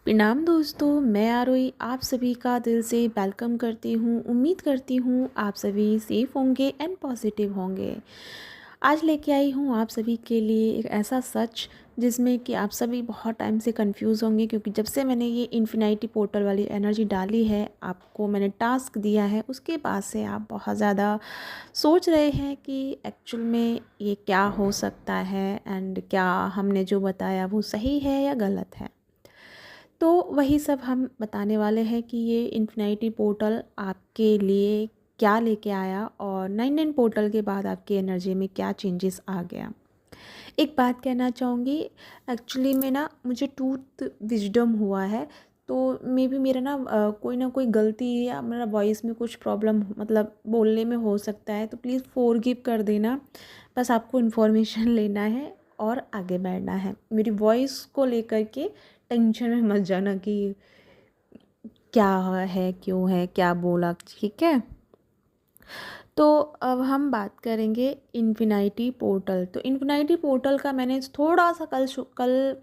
प्रणाम दोस्तों, मैं आरोही आप सभी का दिल से वेलकम करती हूँ। उम्मीद करती हूँ आप सभी सेफ़ होंगे एंड पॉजिटिव होंगे। आज लेके आई हूँ आप सभी के लिए एक ऐसा सच जिसमें कि आप सभी बहुत टाइम से कंफ्यूज होंगे, क्योंकि जब से मैंने ये इन्फिनिटी पोर्टल वाली एनर्जी डाली है, आपको मैंने टास्क दिया है, उसके बाद से आप बहुत ज़्यादा सोच रहे हैं कि एक्चुअल में ये क्या हो सकता है एंड क्या हमने जो बताया वो सही है या गलत है। तो वही सब हम बताने वाले हैं कि ये इन्फिनिटी पोर्टल आपके लिए क्या लेके आया और 99 पोर्टल के बाद आपकी एनर्जी में क्या चेंजेस आ गया। एक बात कहना चाहूँगी, एक्चुअली में ना मुझे टूथ विजडम हुआ है, तो मे बी मेरा ना कोई गलती या मेरा वॉइस में कुछ प्रॉब्लम मतलब बोलने में हो सकता है, तो प्लीज़ फ़ॉरगिव कर देना। बस आपको इन्फॉर्मेशन लेना है और आगे बढ़ना है। मेरी वॉइस को लेकर के टेंशन में मत जाना कि क्या है, क्यों है, क्या बोला, ठीक है? तो अब हम बात करेंगे इन्फिनिटी पोर्टल। तो इन्फिनिटी पोर्टल का मैंने थोड़ा सा कल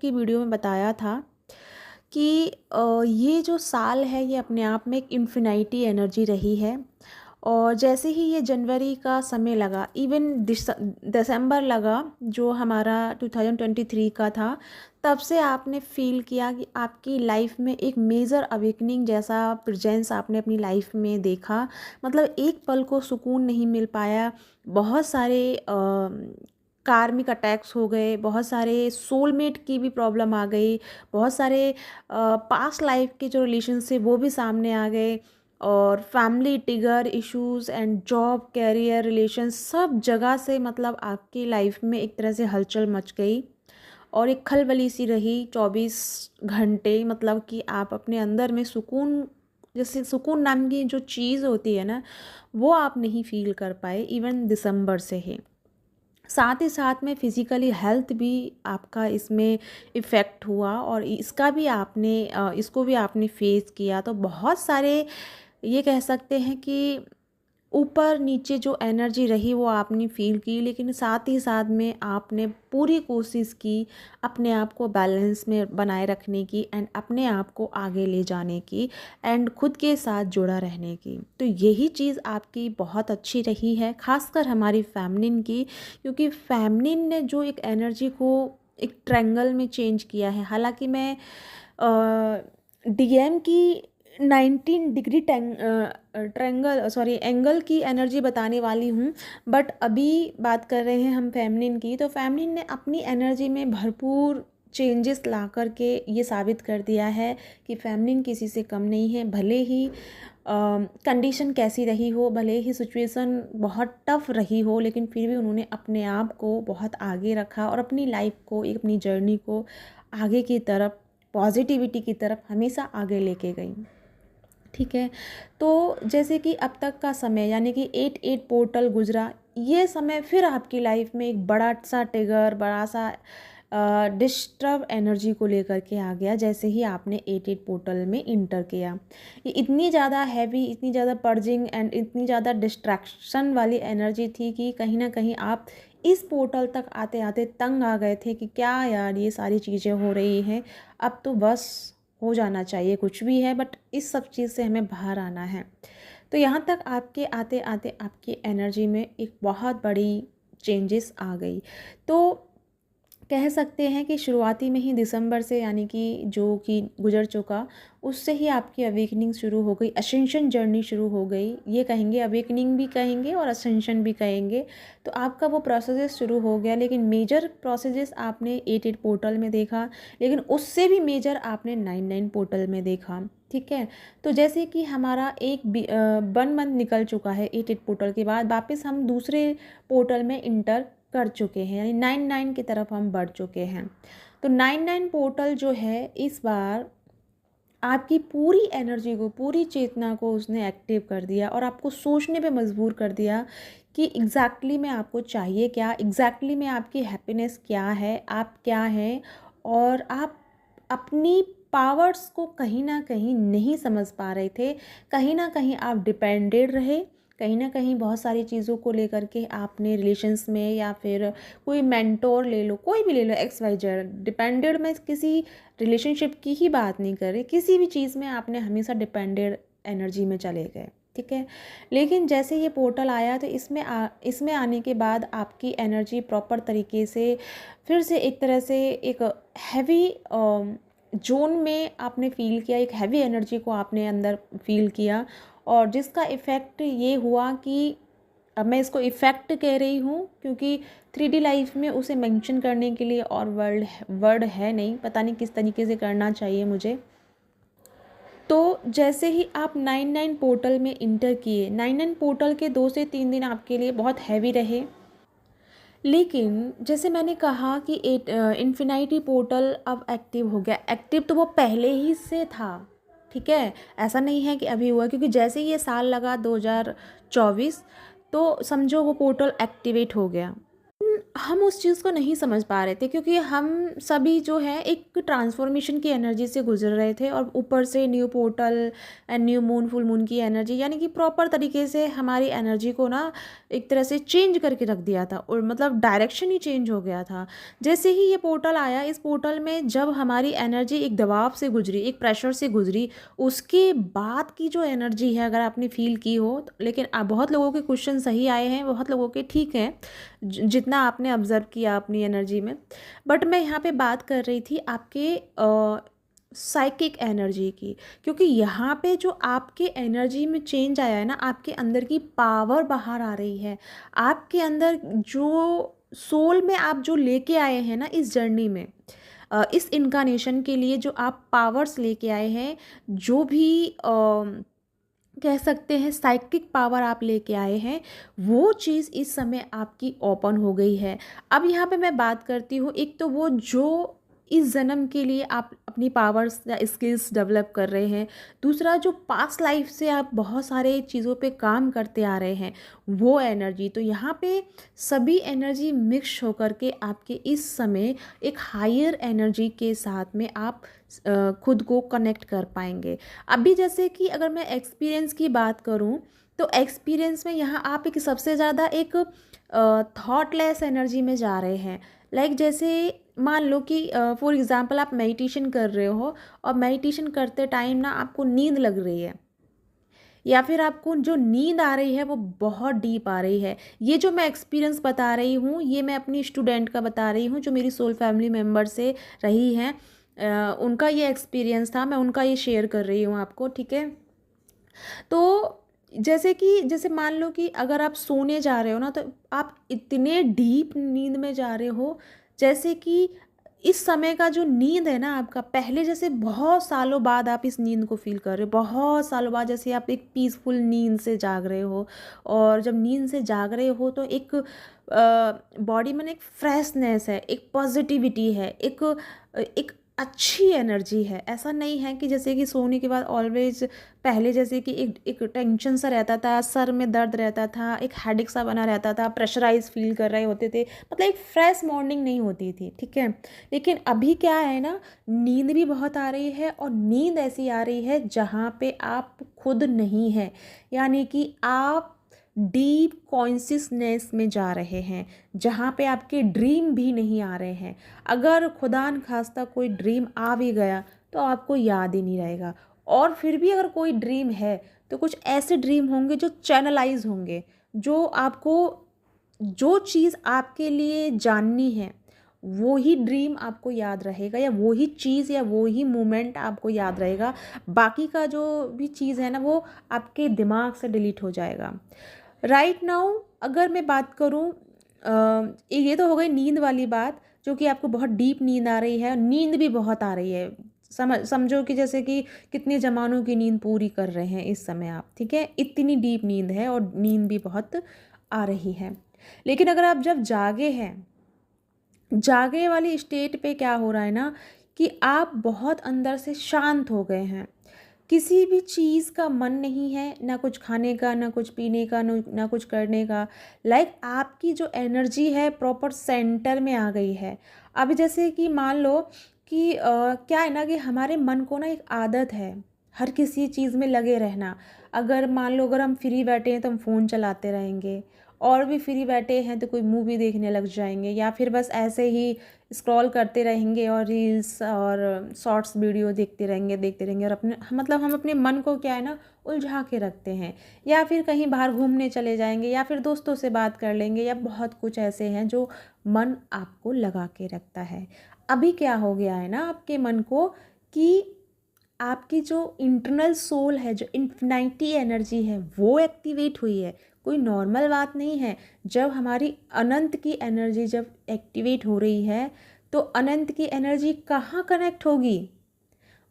की वीडियो में बताया था कि ये जो साल है ये अपने आप में एक इन्फिनिटी एनर्जी रही है। और जैसे ही ये जनवरी का समय लगा, इवन दिसंबर लगा जो हमारा 2023 का था, तब से आपने फील किया कि आपकी लाइफ में एक मेजर अवेकनिंग जैसा प्रेजेंस आपने अपनी लाइफ में देखा। मतलब एक पल को सुकून नहीं मिल पाया। बहुत सारे कार्मिक अटैक्स हो गए, बहुत सारे सोलमेट की भी प्रॉब्लम आ गई, बहुत सारे पास्ट लाइफ के जो रिलेशन थे वो भी सामने आ गए, और family trigger issues and job career relation सब जगह से मतलब आपकी लाइफ में एक तरह से हलचल मच गई। और एक खलबली सी रही 24 घंटे, मतलब कि आप अपने अंदर में सुकून, जैसे सुकून नाम की जो चीज़ होती है ना, वो आप नहीं फील कर पाए इवन दिसंबर से ही। साथ ही साथ में फिज़िकली हेल्थ भी आपका इसमें इफ़ेक्ट हुआ, और इसको भी आपने फेस किया। तो बहुत सारे, ये कह सकते हैं कि ऊपर नीचे जो एनर्जी रही वो आपने फ़ील की, लेकिन साथ ही साथ में आपने पूरी कोशिश की अपने आप को बैलेंस में बनाए रखने की एंड अपने आप को आगे ले जाने की एंड खुद के साथ जुड़ा रहने की। तो यही चीज़ आपकी बहुत अच्छी रही है, खासकर हमारी फेमिनिन की, क्योंकि फेमिनिन ने जो एक एनर्जी को एक ट्रायंगल में चेंज किया है। हालांकि मैं डीएम की 19 डिग्री ट्रायंगल सॉरी एंगल की एनर्जी बताने वाली हूँ, बट अभी बात कर रहे हैं हम फेमिनिन की। तो फेमिनिन ने अपनी एनर्जी में भरपूर चेंजेस ला करके ये साबित कर दिया है कि फेमिनिन किसी से कम नहीं है। भले ही कंडीशन कैसी रही हो, भले ही सिचुएशन बहुत टफ रही हो, लेकिन फिर भी उन्होंने अपने आप को बहुत आगे रखा और अपनी लाइफ को, एक अपनी जर्नी को आगे की तरफ, पॉजिटिविटी की तरफ हमेशा आगे लेके गई। ठीक है। तो जैसे कि अब तक का समय यानी कि 8 पोर्टल गुजरा, ये समय फिर आपकी लाइफ में एक बड़ा सा ट्रिगर, बड़ा सा डिस्टर्ब एनर्जी को लेकर के आ गया। जैसे ही आपने 8 पोर्टल में इंटर किया, ये इतनी ज़्यादा हैवी, इतनी ज़्यादा पर्जिंग एंड इतनी ज़्यादा डिस्ट्रैक्शन वाली एनर्जी थी कि कहीं ना कहीं आप इस पोर्टल तक आते आते तंग आ गए थे कि क्या यार ये सारी चीज़ें हो रही हैं, अब तो बस हो जाना चाहिए, कुछ भी है बट इस सब चीज़ से हमें बाहर आना है। तो यहाँ तक आपके आते आते आपकी एनर्जी में एक बहुत बड़ी चेंजेस आ गई। तो कह सकते हैं कि शुरुआती में ही दिसंबर से, यानी कि जो कि गुजर चुका, उससे ही आपकी अवेकनिंग शुरू हो गई, असेंशन जर्नी शुरू हो गई। ये कहेंगे, अवेकनिंग भी कहेंगे और असेंशन भी कहेंगे। तो आपका वो प्रोसेस शुरू हो गया, लेकिन मेजर प्रोसेस आपने 8 पोर्टल में देखा, लेकिन उससे भी मेजर आपने 9 पोर्टल में देखा। ठीक है। तो जैसे कि हमारा एक 1 मंथ निकल चुका है 8 पोर्टल के बाद, वापस हम दूसरे पोर्टल में इंटर कर चुके हैं, यानी 9 की तरफ हम बढ़ चुके हैं। तो 9 पोर्टल जो है, इस बार आपकी पूरी एनर्जी को, पूरी चेतना को उसने एक्टिव कर दिया और आपको सोचने पे मजबूर कर दिया कि एग्जैक्टली में आपको चाहिए क्या, एग्जैक्टली में आपकी हैप्पीनेस क्या है, आप क्या हैं। और आप अपनी पावर्स को कहीं ना कहीं नहीं समझ पा रहे थे, कहीं ना कहीं आप डिपेंडेड रहे, कहीं ना कहीं बहुत सारी चीज़ों को लेकर के आपने रिलेशंस में, या फिर कोई मेंटोर ले लो, कोई भी ले लो, एक्स वाई जेड डिपेंडेड, मैं किसी रिलेशनशिप की ही बात नहीं कर रही, किसी भी चीज़ में आपने हमेशा डिपेंडेड एनर्जी में चले गए, ठीक है। लेकिन जैसे ये पोर्टल आया तो इसमें आने के बाद आपकी एनर्जी प्रॉपर तरीके से फिर से एक तरह से एक हैवी जोन में आपने फ़ील किया, एक हैवी एनर्जी को आपने अंदर फ़ील किया, और जिसका इफ़ेक्ट ये हुआ कि अब मैं इसको इफ़ेक्ट कह रही हूँ क्योंकि 3D लाइफ में उसे मेंशन करने के लिए और वर्ड है नहीं, पता नहीं किस तरीके से करना चाहिए मुझे। तो जैसे ही आप 99 पोर्टल में इंटर किए, 99 पोर्टल के 2 से 3 दिन आपके लिए बहुत हैवी रहे। लेकिन जैसे मैंने कहा कि इन्फिनिटी पोर्टल अब एक्टिव हो गया। एक्टिव तो वो पहले ही से था, ठीक है, ऐसा नहीं है कि अभी हुआ, क्योंकि जैसे ही ये साल लगा 2024, तो समझो वो पोर्टल एक्टिवेट हो गया। हम उस चीज़ को नहीं समझ पा रहे थे क्योंकि हम सभी जो है एक ट्रांसफॉर्मेशन की एनर्जी से गुजर रहे थे, और ऊपर से new portal and new moon, full moon की एनर्जी, यानी कि प्रॉपर तरीके से हमारी एनर्जी को ना एक तरह से चेंज करके रख दिया था, और मतलब डायरेक्शन ही चेंज हो गया था। जैसे ही ये पोर्टल आया, इस पोर्टल में जब हमारी एनर्जी एक दबाव से गुजरी, एक प्रेशर से गुजरी, उसके बाद की जो एनर्जी है, अगर आपने फील की हो लेकिन बहुत लोगों के क्वेश्चन सही आए हैं, बहुत लोगों के ठीक हैं, जितना आपने ऑब्ज़र्व किया अपनी एनर्जी में। बट मैं यहाँ पे बात कर रही थी आपके साइकिक एनर्जी की, क्योंकि यहाँ पे जो आपके एनर्जी में चेंज आया है ना, आपके अंदर की पावर बाहर आ रही है। आपके अंदर जो सोल में आप जो लेके आए हैं ना इस जर्नी में, इस इनकारनेशन के लिए जो आप पावर्स लेके आए हैं, जो भी कह सकते हैं साइकिक पावर आप लेके आए हैं, वो चीज़ इस समय आपकी ओपन हो गई है। अब यहाँ पे मैं बात करती हूँ, एक तो वो जो इस जन्म के लिए आप अपनी पावर्स या स्किल्स डेवलप कर रहे हैं, दूसरा जो पास्ट लाइफ से आप बहुत सारे चीज़ों पे काम करते आ रहे हैं, वो एनर्जी। तो यहाँ पे सभी एनर्जी मिक्स होकर के आपके इस समय एक हायर एनर्जी के साथ में आप खुद को कनेक्ट कर पाएंगे। अभी जैसे कि अगर मैं एक्सपीरियंस की बात करूं, तो एक्सपीरियंस में यहाँ आप एक सबसे ज़्यादा एक थॉटलेस एनर्जी में जा रहे हैं। लाइक जैसे मान लो कि फॉर एग्ज़ाम्पल आप मेडिटेशन कर रहे हो, और मेडिटेशन करते टाइम ना आपको नींद लग रही है, या फिर आपको जो नींद आ रही है वो बहुत डीप आ रही है। ये जो मैं एक्सपीरियंस बता रही हूँ, ये मैं अपनी स्टूडेंट का बता रही हूँ जो मेरी सोल फैमिली मेम्बर से रही हैं। उनका ये एक्सपीरियंस था, मैं उनका ये शेयर कर रही हूँ आपको, ठीक है। तो जैसे मान लो कि अगर आप सोने जा रहे हो ना, तो आप इतने डीप नींद में जा रहे हो, जैसे कि इस समय का जो नींद है ना आपका, पहले जैसे बहुत सालों बाद आप इस नींद को फील कर रहे हो, बहुत सालों बाद जैसे आप एक पीसफुल नींद से जाग रहे हो। और जब नींद से जाग रहे हो तो एक बॉडी में एक फ्रेशनेस है, एक पॉजिटिविटी है, एक अच्छी एनर्जी है। ऐसा नहीं है कि जैसे कि सोने के बाद ऑलवेज पहले जैसे कि एक टेंशन सा रहता था, सर में दर्द रहता था, एक हेडेक सा बना रहता था, प्रेशराइज फील कर रहे होते थे, मतलब एक फ्रेश मॉर्निंग नहीं होती थी, ठीक है। लेकिन अभी क्या है ना, नींद भी बहुत आ रही है, और नींद ऐसी आ रही है जहाँ पे आप खुद नहीं है, यानी कि आप डीप कॉन्शियसनेस में जा रहे हैं, जहाँ पे आपके ड्रीम भी नहीं आ रहे हैं। अगर खुदा न खास्ता कोई ड्रीम आ भी गया तो आपको याद ही नहीं रहेगा, और फिर भी अगर कोई ड्रीम है तो कुछ ऐसे ड्रीम होंगे जो चैनलाइज होंगे, जो आपको जो चीज़ आपके लिए जाननी है वो ही ड्रीम आपको याद रहेगा, या वो ही चीज़ या वो ही मोमेंट आपको याद रहेगा। बाकी का जो भी चीज़ है ना, वो आपके दिमाग से डिलीट हो जाएगा। राइट नाउ अगर मैं बात करूँ, ये तो हो गई नींद वाली बात, जो कि आपको बहुत डीप नींद आ रही है, नींद भी बहुत आ रही है। समझो कि जैसे कि कितने ज़मानों की नींद पूरी कर रहे हैं इस समय आप, ठीक है, इतनी डीप नींद है और नींद भी बहुत आ रही है। लेकिन अगर आप जब जागे हैं, जागे वाली स्टेट पे क्या हो रहा है ना, कि आप बहुत अंदर से शांत हो गए हैं, किसी भी चीज़ का मन नहीं है, ना कुछ खाने का, ना कुछ पीने का, ना कुछ करने का। लाइक आपकी जो एनर्जी है प्रॉपर सेंटर में आ गई है। अब जैसे कि मान लो कि क्या है ना कि हमारे मन को ना एक आदत है, हर किसी चीज़ में लगे रहना। अगर मान लो अगर हम फ्री बैठे हैं तो हम फ़ोन चलाते रहेंगे, और भी फ्री बैठे हैं तो कोई मूवी देखने लग जाएंगे, या फिर बस ऐसे ही स्क्रॉल करते रहेंगे और रील्स और शॉर्ट्स वीडियो देखते रहेंगे और अपने मतलब हम अपने मन को क्या है ना उलझा के रखते हैं। या फिर कहीं बाहर घूमने चले जाएंगे, या फिर दोस्तों से बात कर लेंगे, या बहुत कुछ ऐसे हैं जो मन आपको लगा के रखता है। अभी क्या हो गया है ना आपके मन को कि आपकी जो इंटरनल सोल है, जो इन्फिनिटी एनर्जी है, वो एक्टिवेट हुई है। कोई नॉर्मल बात नहीं है। जब हमारी अनंत की एनर्जी जब एक्टिवेट हो रही है तो अनंत की एनर्जी कहाँ कनेक्ट होगी?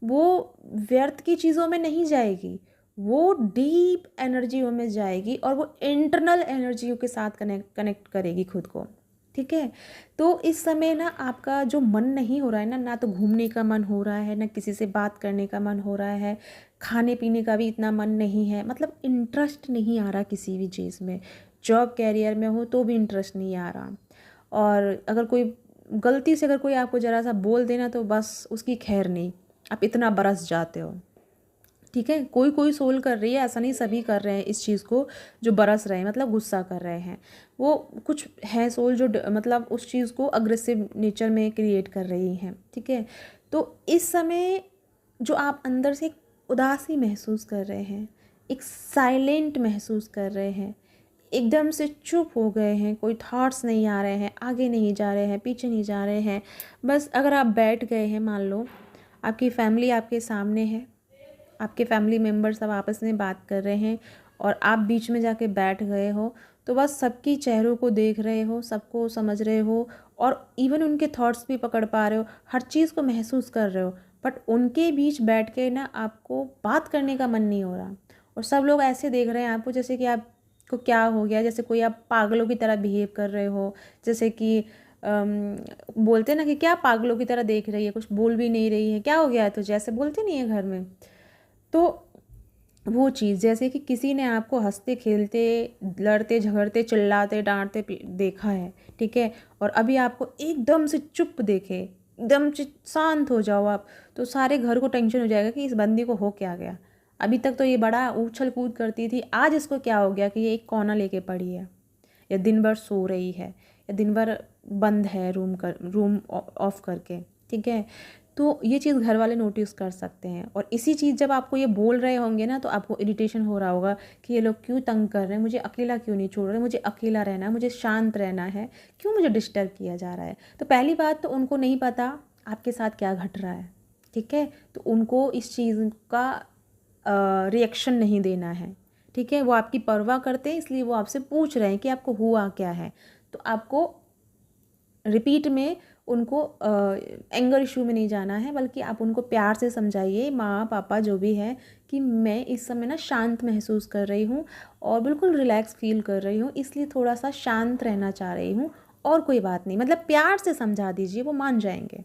वो व्यर्थ की चीज़ों में नहीं जाएगी, वो डीप एनर्जियों में जाएगी और वो इंटरनल एनर्जियों के साथ कनेक्ट करेगी खुद को। ठीक है, तो इस समय ना आपका जो मन नहीं हो रहा है ना, ना तो घूमने का मन हो रहा है, ना किसी से बात करने का मन हो रहा है, खाने पीने का भी इतना मन नहीं है, मतलब इंटरेस्ट नहीं आ रहा किसी भी चीज़ में। जॉब कैरियर में हो तो भी इंटरेस्ट नहीं आ रहा, और अगर कोई गलती से अगर कोई आपको ज़रा सा बोल देना तो बस उसकी खैर नहीं, आप इतना बरस जाते हो। ठीक है, कोई कोई सोल कर रही है, ऐसा नहीं सभी कर रहे हैं इस चीज़ को, जो बरस रहे हैं मतलब गुस्सा कर रहे हैं। वो कुछ है सोल जो मतलब उस चीज़ को अग्रेसिव नेचर में क्रिएट कर रही हैं। ठीक है, तो इस समय जो आप अंदर से एक उदासी महसूस कर रहे हैं, एक साइलेंट महसूस कर रहे हैं, एकदम से चुप हो गए हैं, कोई थॉट्स नहीं आ रहे हैं, आगे नहीं जा रहे हैं, पीछे नहीं जा रहे हैं, बस अगर आप बैठ गए हैं, मान लो आपकी फैमिली आपके सामने है, आपके फैमिली मेम्बर सब आपस में बात कर रहे हैं और आप बीच में जाके बैठ गए हो, तो बस सबकी चेहरों को देख रहे हो, सबको समझ रहे हो और इवन उनके थॉट्स भी पकड़ पा रहे हो, हर चीज़ को महसूस कर रहे हो, बट उनके बीच बैठ के ना आपको बात करने का मन नहीं हो रहा। और सब लोग ऐसे देख रहे हैं आपको जैसे कि आपको क्या हो गया, जैसे कोई आप पागलों की तरह बिहेव कर रहे हो, जैसे कि बोलते ना कि क्या पागलों की तरह देख रही है, कुछ बोल भी नहीं रही है, क्या हो गया है तुझे, ऐसे बोलते नहीं है घर में। तो वो चीज़ जैसे कि किसी ने आपको हंसते खेलते लड़ते झगड़ते चिल्लाते डांटते देखा है, ठीक है, और अभी आपको एकदम से चुप देखे, एकदम से शांत हो जाओ आप, तो सारे घर को टेंशन हो जाएगा कि इस बंदी को हो क्या गया। अभी तक तो ये बड़ा उछल कूद करती थी, आज इसको क्या हो गया कि ये एक कोना लेके पड़ी है, या दिन भर सो रही है, या दिन भर बंद है रूम ऑफ करके। ठीक है, तो ये चीज़ घर वाले नोटिस कर सकते हैं, और इसी चीज़ जब आपको ये बोल रहे होंगे ना तो आपको इरिटेशन हो रहा होगा कि ये लोग क्यों तंग कर रहे हैं, मुझे अकेला क्यों नहीं छोड़ रहे, मुझे अकेला रहना है, मुझे शांत रहना है, क्यों मुझे डिस्टर्ब किया जा रहा है। तो पहली बात तो उनको नहीं पता आपके साथ क्या घट रहा है। ठीक है, तो उनको इस चीज़ का रिएक्शन नहीं देना है। ठीक है, वो आपकी परवाह करते हैं, इसलिए वो आपसे पूछ रहे हैं कि आपको हुआ क्या है। तो आपको रिपीट में उनको एंगर इशू में नहीं जाना है, बल्कि आप उनको प्यार से समझाइए, माँ पापा जो भी है, कि मैं इस समय ना शांत महसूस कर रही हूँ और बिल्कुल रिलैक्स फील कर रही हूँ, इसलिए थोड़ा सा शांत रहना चाह रही हूँ, और कोई बात नहीं। मतलब प्यार से समझा दीजिए, वो मान जाएंगे,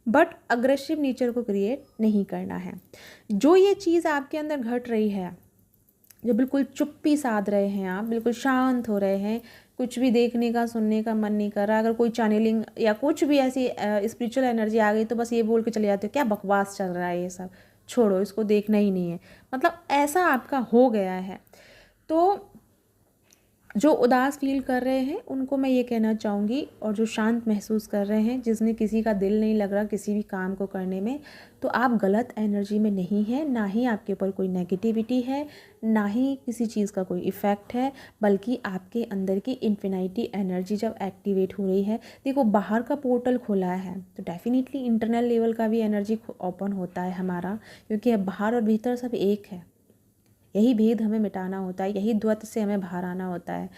बट अग्रेसिव नेचर को क्रिएट नहीं करना है। जो ये चीज़ आपके अंदर घट रही है, जो बिल्कुल चुप्पी साध रहे हैं, आप बिल्कुल शांत हो रहे हैं, कुछ भी देखने का सुनने का मन नहीं कर रहा, अगर कोई चैनलिंग या कुछ भी ऐसी स्पिरिचुअल एनर्जी आ गई तो बस ये बोल के चले जाते हो क्या बकवास चल रहा है, ये सब छोड़ो, इसको देखना ही नहीं है, मतलब ऐसा आपका हो गया है। तो जो उदास फील कर रहे हैं उनको मैं ये कहना चाहूँगी, और जो शांत महसूस कर रहे हैं, जिसमें किसी का दिल नहीं लग रहा किसी भी काम को करने में, तो आप गलत एनर्जी में नहीं हैं, ना ही आपके ऊपर कोई नेगेटिविटी है, ना ही किसी चीज़ का कोई इफ़ेक्ट है, बल्कि आपके अंदर की इन्फिनिटी एनर्जी जब एक्टिवेट हो रही है, देखो बाहर का पोर्टल खुला है तो डेफिनेटली इंटरनल लेवल का भी एनर्जी ओपन होता है हमारा, क्योंकि अब बाहर और भीतर सब एक है। यही भेद हमें मिटाना होता है, यही द्वैत से हमें बाहर आना होता है।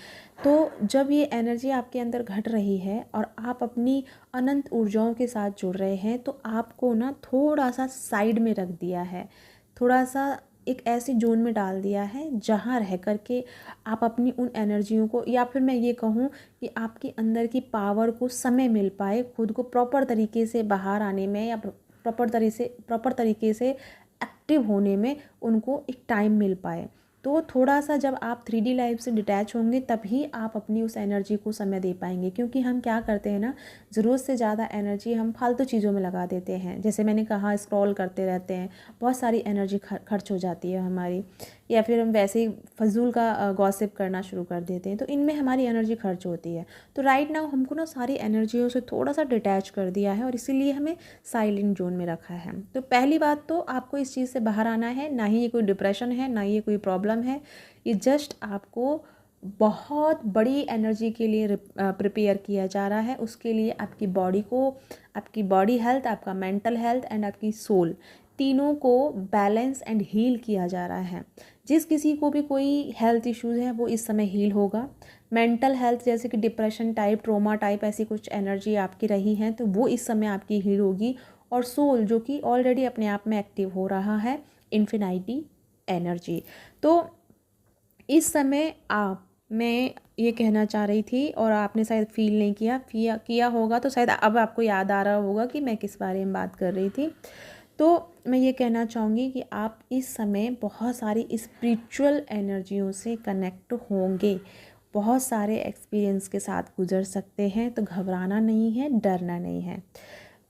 तो जब ये एनर्जी आपके अंदर घट रही है और आप अपनी अनंत ऊर्जाओं के साथ जुड़ रहे हैं, तो आपको ना थोड़ा सा साइड में रख दिया है, थोड़ा सा एक ऐसे जोन में डाल दिया है जहाँ रह कर के आप अपनी उन एनर्जियों को, या फिर मैं ये कहूँ कि आपके अंदर की पावर को समय मिल पाए खुद को प्रॉपर तरीके से बाहर आने में, या प्रॉपर तरीके से एक्टिव होने में उनको एक टाइम मिल पाए। तो थोड़ा सा जब आप 3D लाइफ से डिटैच होंगे तभी आप अपनी उस एनर्जी को समय दे पाएंगे। क्योंकि हम क्या करते हैं ना, ज़रूरत से ज़्यादा एनर्जी हम फालतू चीज़ों में लगा देते हैं। जैसे मैंने कहा, स्क्रॉल करते रहते हैं, बहुत सारी एनर्जी खर्च हो जाती है हमारी। या फिर हम वैसे ही फजूल का गॉसिप करना शुरू कर देते हैं, तो इनमें हमारी एनर्जी खर्च होती है। तो राइट नाउ हमको ना सारी एनर्जियों से थोड़ा सा डिटैच कर दिया है और इसीलिए हमें साइलेंट जोन में रखा है। तो पहली बात तो आपको इस चीज़ से बाहर आना है। ना ही ये कोई डिप्रेशन है, ना ही ये कोई प्रॉब्लम है, ये जस्ट आपको बहुत बड़ी एनर्जी के लिए प्रिपेयर किया जा रहा है। उसके लिए आपकी बॉडी को, आपकी बॉडी हेल्थ, आपका मेंटल हेल्थ एंड आपकी सोल, तीनों को बैलेंस एंड हील किया जा रहा है। जिस किसी को भी कोई हेल्थ इश्यूज़ है वो इस समय हील होगा। मेंटल हेल्थ जैसे कि डिप्रेशन टाइप, ट्रोमा टाइप ऐसी कुछ एनर्जी आपकी रही हैं तो वो इस समय आपकी हील होगी। और सोल जो कि ऑलरेडी अपने आप में एक्टिव हो रहा है, इन्फिनिटी एनर्जी। तो इस समय मैं ये कहना चाह रही थी और आपने शायद फील नहीं किया होगा, तो शायद अब आपको याद आ रहा होगा कि मैं किस बारे में बात कर रही थी। तो मैं ये कहना चाहूँगी कि आप इस समय बहुत सारी स्पिरिचुअल एनर्जियों से कनेक्ट होंगे, बहुत सारे एक्सपीरियंस के साथ गुजर सकते हैं। तो घबराना नहीं है, डरना नहीं है।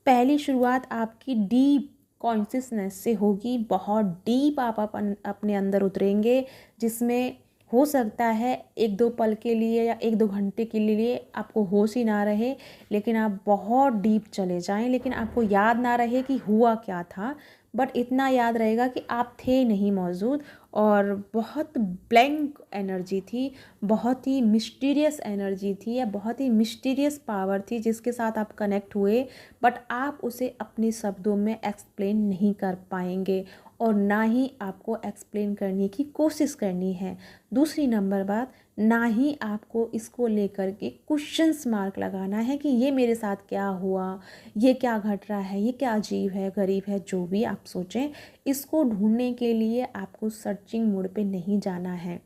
पहली शुरुआत आपकी डीप कॉन्शियसनेस से होगी। बहुत डीप आप अपने अंदर उतरेंगे, जिसमें हो सकता है 1-2 पल के लिए या 1-2 घंटे के लिए आपको होश ही ना रहे, लेकिन आप बहुत डीप चले जाएं, लेकिन आपको याद ना रहे कि हुआ क्या था। बट इतना याद रहेगा कि आप थे नहीं मौजूद, और बहुत ब्लैंक एनर्जी थी, बहुत ही मिस्टीरियस एनर्जी थी, या बहुत ही मिस्टीरियस पावर थी जिसके साथ आप कनेक्ट हुए। बट आप उसे अपने शब्दों में एक्सप्लेन नहीं कर पाएंगे, और ना ही आपको एक्सप्लेन करने की कोशिश करनी है। दूसरी नंबर बात, ना ही आपको इसको लेकर के क्वेश्चंस मार्क लगाना है कि ये मेरे साथ क्या हुआ, ये क्या घट रहा है, ये क्या अजीब है, गरीब है, जो भी आप सोचें। इसको ढूंढने के लिए आपको सर्चिंग मोड पे नहीं जाना है,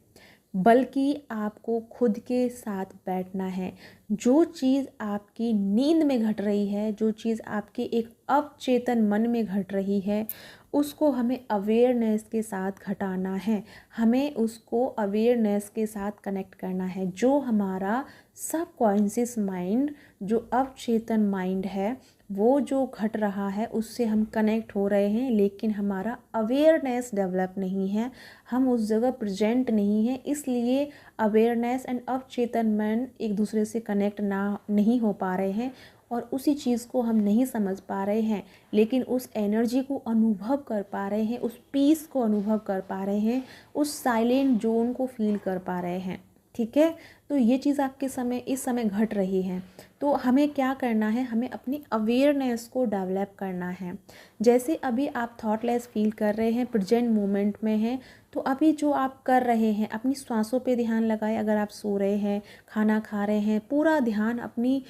बल्कि आपको खुद के साथ बैठना है। जो चीज़ आपकी नींद में घट रही है, जो चीज़ आपके एक अवचेतन मन में घट रही है, उसको हमें अवेयरनेस के साथ घटाना है। हमें उसको अवेयरनेस के साथ कनेक्ट करना है। जो हमारा सबकॉन्शियस माइंड, जो अवचेतन माइंड है, वो जो घट रहा है उससे हम कनेक्ट हो रहे हैं, लेकिन हमारा अवेयरनेस डेवलप नहीं है, हम उस जगह प्रेजेंट नहीं है। इसलिए अवेयरनेस एंड अवचेतन मन एक दूसरे से कनेक्ट नहीं हो पा रहे हैं, और उसी चीज़ को हम नहीं समझ पा रहे हैं, लेकिन उस एनर्जी को अनुभव कर पा रहे हैं, उस पीस को अनुभव कर पा रहे हैं, उस साइलेंट जोन को फील कर पा रहे हैं। ठीक है, तो ये चीज़ आपके इस समय घट रही है। तो हमें क्या करना है, हमें अपनी अवेयरनेस को डेवलप करना है। जैसे अभी आप थॉटलेस फील कर रहे हैं, प्रेजेंट मोमेंट में हैं, तो अभी जो आप कर रहे हैं, अपनी सांसों पे ध्यान लगाएं। अगर आप सो रहे हैं, खाना खा रहे हैं, पूरा ध्यान अपनी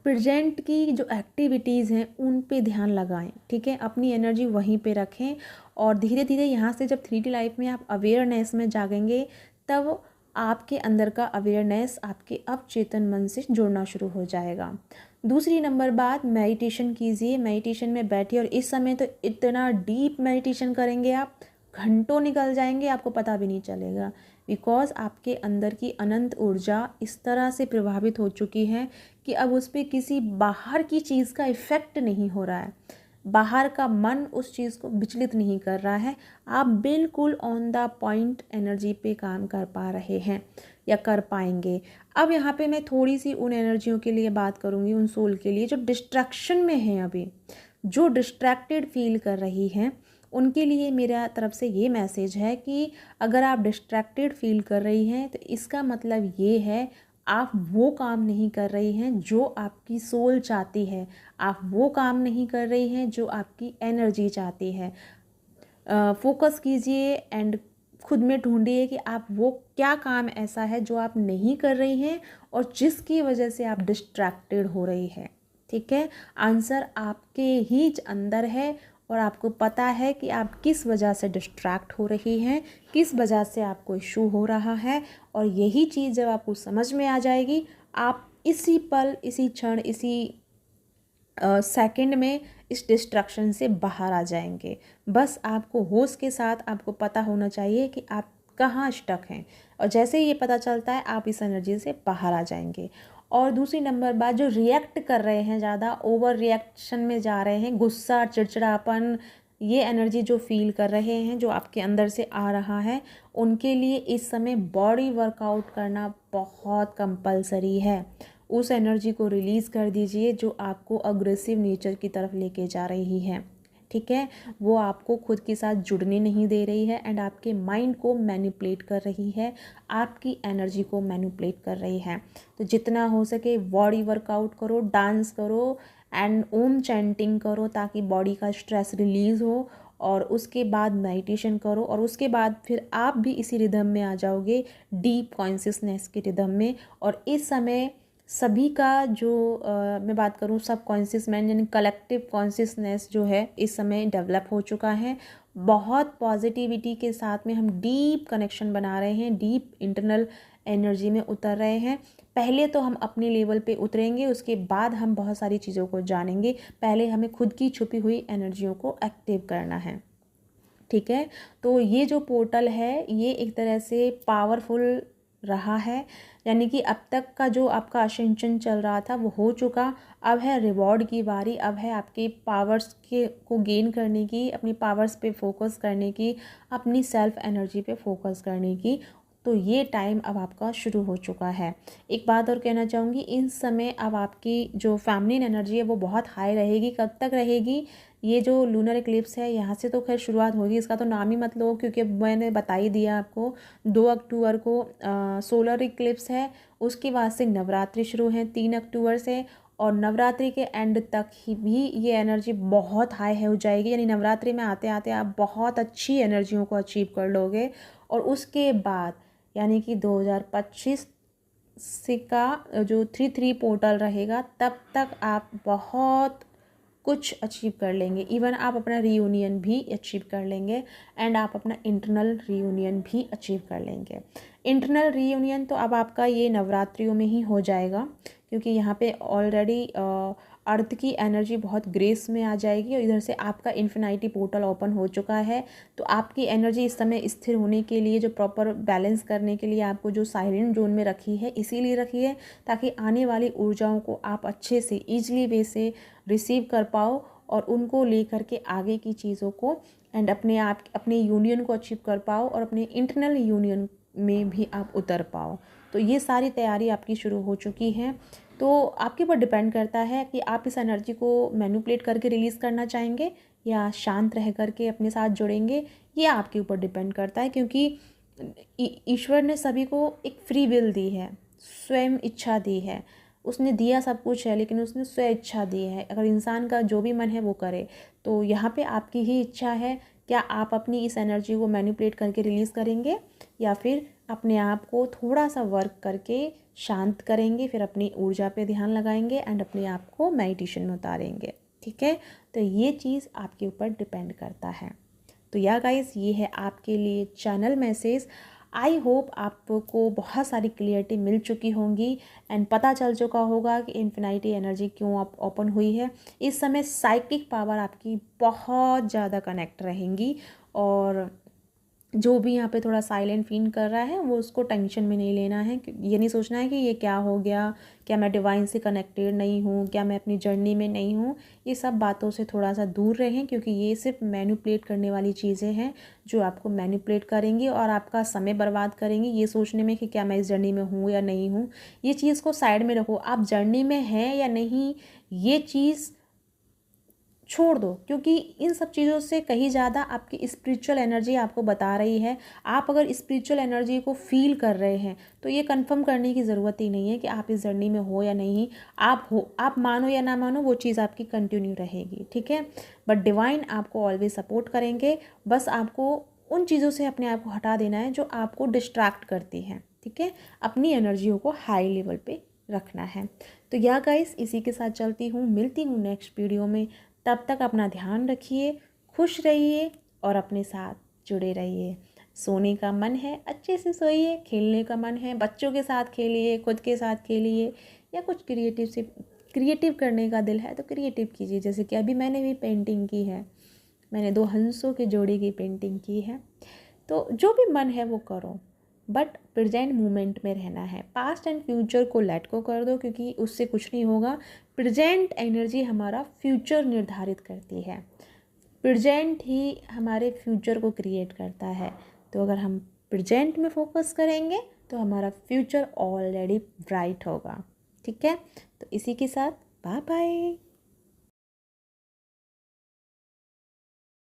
प्रेजेंट की जो एक्टिविटीज़ हैं उन पे ध्यान लगाएं। ठीक है, अपनी एनर्जी वहीं पे रखें, और धीरे धीरे यहाँ से जब 3D लाइफ में आप अवेयरनेस में जागेंगे, तब आपके अंदर का अवेयरनेस आपके अवचेतन मन से जुड़ना शुरू हो जाएगा। दूसरी नंबर बात, मेडिटेशन कीजिए। मेडिटेशन में बैठिए, और इस समय तो इतना डीप मेडिटेशन करेंगे आप, घंटों निकल जाएंगे, आपको पता भी नहीं चलेगा। बिकॉज आपके अंदर की अनंत ऊर्जा इस तरह से प्रभावित हो चुकी है कि अब उस पर किसी बाहर की चीज़ का इफ़ेक्ट नहीं हो रहा है, बाहर का मन उस चीज़ को विचलित नहीं कर रहा है। आप बिल्कुल ऑन द पॉइंट एनर्जी पे काम कर पा रहे हैं या कर पाएंगे। अब यहाँ पे मैं थोड़ी सी उन एनर्जियों के लिए बात करूँगी, उन सोल के लिए जो डिस्ट्रैक्शन में हैं, अभी जो डिस्ट्रैक्टेड फील कर रही हैं, उनके लिए मेरा तरफ से ये मैसेज है कि अगर आप डिस्ट्रैक्टेड फील कर रही हैं तो इसका मतलब ये है आप वो काम नहीं कर रही हैं जो आपकी सोल चाहती है, आप वो काम नहीं कर रही हैं जो आपकी एनर्जी चाहती है। फोकस कीजिए एंड खुद में ढूंढिए कि आप वो क्या काम ऐसा है जो आप नहीं कर रही हैं और जिसकी वजह से आप डिस्ट्रैक्टेड हो रही है। ठीक है, आंसर आपके ही अंदर है, और आपको पता है कि आप किस वजह से डिस्ट्रैक्ट हो रही हैं, किस वजह से आपको इशू हो रहा है। और यही चीज़ जब आपको समझ में आ जाएगी, आप इसी पल, इसी क्षण, इसी सेकंड में इस डिस्ट्रक्शन से बाहर आ जाएंगे। बस आपको होश के साथ आपको पता होना चाहिए कि आप कहाँ स्टक हैं, और जैसे ही ये पता चलता है आप इस एनर्जी से बाहर आ जाएंगे। और दूसरी नंबर बात, जो रिएक्ट कर रहे हैं, ज़्यादा ओवर रिएक्शन में जा रहे हैं, गुस्सा, चिड़चिड़ापन, ये एनर्जी जो फील कर रहे हैं, जो आपके अंदर से आ रहा है, उनके लिए इस समय बॉडी वर्कआउट करना बहुत कंपलसरी है। उस एनर्जी को रिलीज़ कर दीजिए जो आपको अग्रेसिव नेचर की तरफ लेके जा रही है, ठीक है। वो आपको खुद के साथ जुड़ने नहीं दे रही है एंड आपके माइंड को मैनिपुलेट कर रही है, आपकी एनर्जी को मैनिपुलेट कर रही है। तो जितना हो सके बॉडी वर्कआउट करो, डांस करो एंड ओम चैंटिंग करो, ताकि बॉडी का स्ट्रेस रिलीज़ हो। और उसके बाद मेडिटेशन करो, और उसके बाद फिर आप भी इसी रिदम में आ जाओगे, डीप कॉन्शियसनेस के रिदम में। और इस समय सभी का जो मैं बात करूँ, सब कॉन्शियस माइंड यानी कलेक्टिव कॉन्शियसनेस जो है इस समय डेवलप हो चुका है। बहुत पॉजिटिविटी के साथ में हम डीप कनेक्शन बना रहे हैं, डीप इंटरनल एनर्जी में उतर रहे हैं। पहले तो हम अपने लेवल पे उतरेंगे, उसके बाद हम बहुत सारी चीज़ों को जानेंगे। पहले हमें खुद की छुपी हुई एनर्जियों को एक्टिव करना है, ठीक है। तो ये जो पोर्टल है ये एक तरह से पावरफुल रहा है, यानी कि अब तक का जो आपका असेंशन चल रहा था वो हो चुका। अब है रिवॉर्ड की बारी, अब है आपके पावर्स के को गेन करने की, अपनी पावर्स पे फोकस करने की, अपनी सेल्फ एनर्जी पे फोकस करने की। तो ये टाइम अब आपका शुरू हो चुका है। एक बात और कहना चाहूँगी, इस समय अब आपकी जो फेमिनिन एनर्जी है वो बहुत हाई रहेगी। कब तक रहेगी? ये जो लूनर इक्लिप्स है यहाँ से तो खैर शुरुआत होगी, इसका तो नाम ही मत लो, क्योंकि मैंने बता ही दिया आपको 2 अक्टूबर को सोलर इक्लिप्स है। उसके बाद से नवरात्रि शुरू है 3 अक्टूबर से, और नवरात्रि के एंड तक ही भी ये एनर्जी बहुत हाई हो जाएगी, यानी नवरात्रि में आते आते आप बहुत अच्छी एनर्जियों को अचीव कर लोगे। और उसके बाद यानी कि 2025 से का जो 3-3 पोर्टल रहेगा, तब तक आप बहुत कुछ अचीव कर लेंगे। इवन आप अपना रीयूनियन भी अचीव कर लेंगे, एंड आप अपना इंटरनल रीयूनियन भी अचीव कर लेंगे। इंटरनल रीयूनियन तो अब आपका ये नवरात्रियों में ही हो जाएगा, क्योंकि यहाँ पे ऑलरेडी अर्थ की एनर्जी बहुत ग्रेस में आ जाएगी, और इधर से आपका इन्फिनिटी पोर्टल ओपन हो चुका है। तो आपकी एनर्जी इस समय स्थिर होने के लिए, जो प्रॉपर बैलेंस करने के लिए आपको जो साइलेंट जोन में रखी है, इसीलिए रखी है ताकि आने वाली ऊर्जाओं को आप अच्छे से ईजिली वे से रिसीव कर पाओ, और उनको लेकर के आगे की चीज़ों को एंड अपने आप अपने यूनियन को अचीव कर पाओ, और अपने इंटरनल यूनियन में भी आप उतर पाओ। तो ये सारी तैयारी आपकी शुरू हो चुकी है। तो आपके ऊपर डिपेंड करता है कि आप इस एनर्जी को मैनिपुलेट करके रिलीज़ करना चाहेंगे या शांत रह करके अपने साथ जुड़ेंगे, ये आपके ऊपर डिपेंड करता है। क्योंकि ईश्वर ने सभी को एक फ्री विल दी है, स्वयं इच्छा दी है। उसने दिया सब कुछ है, लेकिन उसने स्व इच्छा दी है। अगर इंसान का जो भी मन है वो करे, तो यहाँ पे आपकी ही इच्छा है। क्या आप अपनी इस एनर्जी को मैनिपुलेट करके रिलीज़ करेंगे, या फिर अपने आप को थोड़ा सा वर्क करके शांत करेंगे, फिर अपनी ऊर्जा पे ध्यान लगाएंगे एंड अपने आप को मेडिटेशन में उतारेंगे, ठीक है। तो ये चीज़ आपके ऊपर डिपेंड करता है। तो या गाइस, ये है आपके लिए चैनल मैसेज। आई होप आपको बहुत सारी क्लियरिटी मिल चुकी होंगी एंड पता चल चुका होगा कि इन्फिनिटी एनर्जी क्यों आप ओपन हुई है। इस समय साइकिक पावर आपकी बहुत ज़्यादा कनेक्ट रहेंगी, और जो भी यहाँ पे थोड़ा साइलेंट फील कर रहा है वो उसको टेंशन में नहीं लेना है। ये नहीं सोचना है कि ये क्या हो गया, क्या मैं डिवाइन से कनेक्टेड नहीं हूँ, क्या मैं अपनी जर्नी में नहीं हूँ। ये सब बातों से थोड़ा सा दूर रहें, क्योंकि ये सिर्फ मैनिपुलेट करने वाली चीज़ें हैं जो आपको मैनिपुलेट करेंगी और आपका समय बर्बाद करेंगी ये सोचने में कि क्या मैं इस जर्नी में हूँ या नहीं हूँ। ये चीज़ को साइड में रखो, आप जर्नी में हैं या नहीं ये चीज़ छोड़ दो, क्योंकि इन सब चीज़ों से कहीं ज़्यादा आपकी स्पिरिचुअल एनर्जी आपको बता रही है। आप अगर स्पिरिचुअल एनर्जी को फील कर रहे हैं तो ये कंफर्म करने की ज़रूरत ही नहीं है कि आप इस जर्नी में हो या नहीं। आप हो, आप मानो या ना मानो, वो चीज़ आपकी कंटिन्यू रहेगी, ठीक है। बट डिवाइन आपको ऑलवेज सपोर्ट करेंगे। बस आपको उन चीज़ों से अपने आप को हटा देना है जो आपको डिस्ट्रैक्ट करती हैं, ठीक है। अपनी एनर्जियों को हाई लेवल पे रखना है। तो या गाइस, इसी के साथ चलती हूँ, मिलती हूँ नेक्स्ट वीडियो में। तब तक अपना ध्यान रखिए, खुश रहिए और अपने साथ जुड़े रहिए। सोने का मन है अच्छे से सोइए, खेलने का मन है बच्चों के साथ खेलिए, खुद के साथ खेलिए, या कुछ क्रिएटिव से क्रिएटिव करने का दिल है तो क्रिएटिव कीजिए। जैसे कि अभी मैंने भी पेंटिंग की है, मैंने 2 हंसों के जोड़ी की पेंटिंग की है। तो जो भी मन है वो करो, बट प्रेजेंट मोमेंट में रहना है। पास्ट एंड फ्यूचर को लेट को कर दो, क्योंकि उससे कुछ नहीं होगा। प्रेजेंट एनर्जी हमारा फ्यूचर निर्धारित करती है, प्रेजेंट ही हमारे फ्यूचर को क्रिएट करता है। तो अगर हम प्रेजेंट में फोकस करेंगे तो हमारा फ्यूचर ऑलरेडी ब्राइट होगा। ठीक है, तो इसी के साथ बाय बाय।